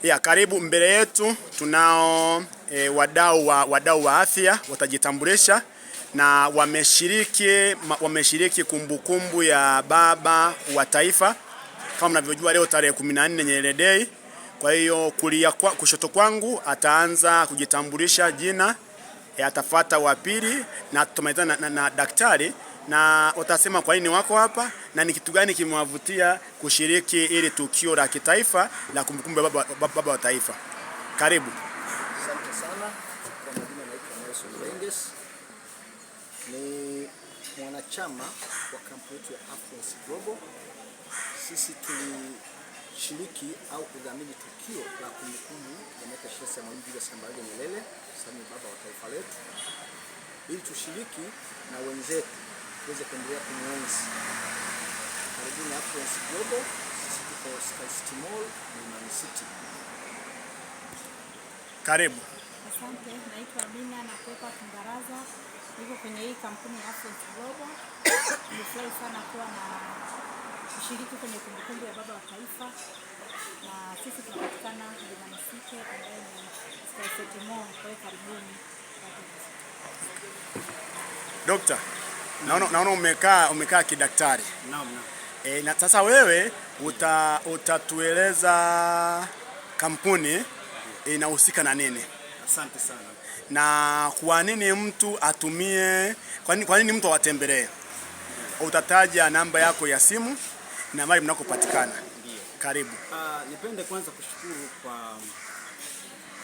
Karibu. Mbele yetu tunao wadau wa afya watajitambulisha, na wameshiriki kumbukumbu ya baba wa taifa. Kama mnavyojua leo tarehe 14 Nyerere Day. Kwa hiyo kushoto kwangu ataanza kujitambulisha jina, atafuata wa pili, na tutamalizana na daktari, na watasema kwa nini wako hapa na ni kitu gani kimewavutia kushiriki ili tukio la kitaifa la kumbukumbu ya baba wa taifa. Karibu. Asante sana. Kwa majina naitwa Nelson Menges. Ni mwanachama wa kampuni yetu ya Affluence Global. Sisi tulishiriki au kudhamini tukio la kumbukumbu ya miaka 29 ya Mwalimu Julius Kambarage Nyerere, sababu baba wa taifa letu, ili tushiriki na wenzetu tuweze kuendelea kumuenzi. Karibuni Affluence Global, sisi tuko Sky City Mall, Mlimani City. Karibu. Asante, naitwa Bina na Pepa Kungaraza. Niko kwenye hii kampuni ya Affluence Global. Nimefurahi sana kuwa na kushiriki kwenye kumbukumbu ya baba wa taifa. Na sisi tunapatikana Mlimani City ambayo ni Sky City Mall. Kwa hiyo karibuni. Dokta, naona umekaa kidaktari. Naam. Na sasa wewe utatueleza kampuni inahusika na nini? Asante sana. Na kwa nini mtu atumie, kwa nini mtu awatembelee? Utataja namba yako ya simu na mahali mnakopatikana. Ndio. Karibu. Nipende kwanza kushukuru kwa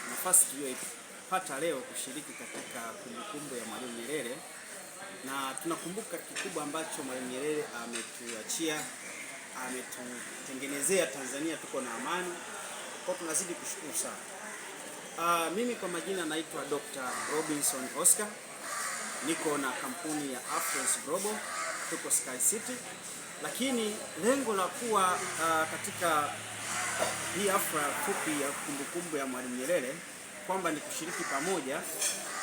nafasi tuliyopata leo kushiriki katika kumbukumbu ya Mwalimu Nyerere, na tunakumbuka kikubwa ambacho Mwalimu Nyerere ametuachia, ametutengenezea Tanzania tuko na amani. Kwa tunazidi kushukuru sana. Mimi kwa majina naitwa Dr. Robinson Oscar. Niko na kampuni ya Affluence Global, tuko Sky City. Lakini lengo la kuwa katika hii hafla fupi ya kumbukumbu ya Mwalimu Nyerere kwamba ni kushiriki pamoja,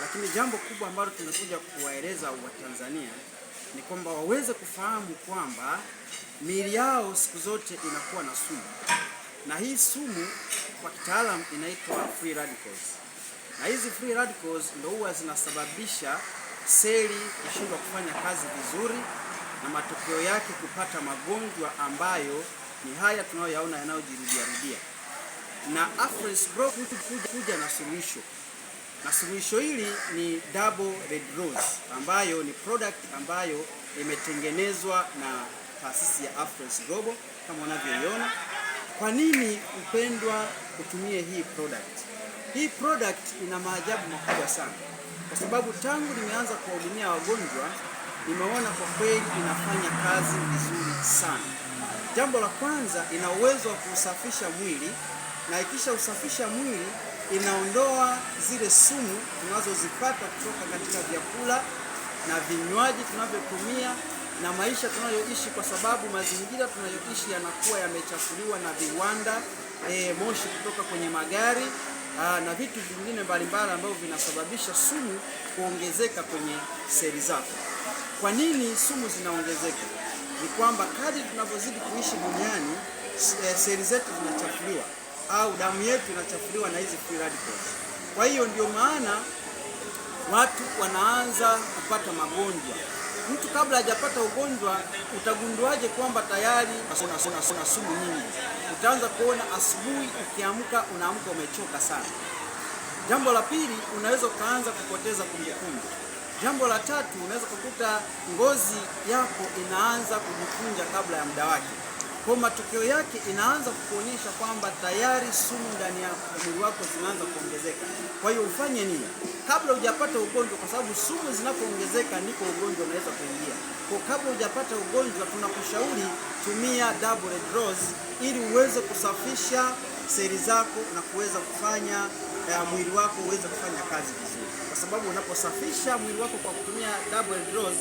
lakini jambo kubwa ambalo tunakuja kuwaeleza Watanzania ni kwamba waweze kufahamu kwamba miili yao siku zote inakuwa na sumu, na hii sumu kwa kitaalamu inaitwa free radicals, na hizi free radicals ndio huwa zinasababisha seli kushindwa kufanya kazi vizuri, na matokeo yake kupata magonjwa ambayo ni haya tunayoyaona yanayojirudia. Na Affluence Global kuja na suluhisho, na suluhisho hili ni Double Red Rose, ambayo ni product ambayo imetengenezwa na taasisi ya Affluence Global kama unavyoiona. Kwa nini mpendwa kutumia hii product? Hii product ina maajabu makubwa sana, kwa sababu tangu nimeanza kuwahudumia wagonjwa nimeona kwa kweli inafanya kazi vizuri sana. Jambo la kwanza, ina uwezo wa kusafisha mwili, na ikisha usafisha mwili inaondoa zile sumu tunazozipata kutoka katika vyakula na vinywaji tunavyotumia na maisha tunayoishi, kwa sababu mazingira tunayoishi yanakuwa yamechafuliwa na viwanda, moshi kutoka kwenye magari na vitu vingine mbalimbali ambavyo vinasababisha sumu kuongezeka kwenye seli zako. Kwa nini sumu zinaongezeka? Ni kwamba kadri tunavyozidi kuishi duniani, seli zetu zinachafuliwa au damu yetu inachafuliwa na hizi free radicals. Kwa hiyo ndio maana watu wanaanza kupata magonjwa. Mtu kabla hajapata ugonjwa utagunduaje kwamba tayari una sumu nyingi? Utaanza kuona asubuhi ukiamka unaamka umechoka sana. Jambo la pili, unaweza kuanza kupoteza kumbukumbu. Jambo la tatu, unaweza kukuta ngozi yako inaanza kujikunja kabla ya muda wake. Kwa matokeo yake inaanza kukuonyesha kwamba tayari sumu ndani ya mwili wako zinaanza kuongezeka. Kwa hiyo ufanye nini kabla hujapata ugonjwa? Kwa sababu sumu zinapoongezeka ndiko ugonjwa unaweza kuingia. Kwa kabla hujapata ugonjwa, tunakushauri tumia Double Red Rose ili uweze kusafisha seli zako na kuweza kufanya mwili wako uweze kufanya kazi vizuri, kwa sababu unaposafisha mwili wako kwa kutumia Double Red Rose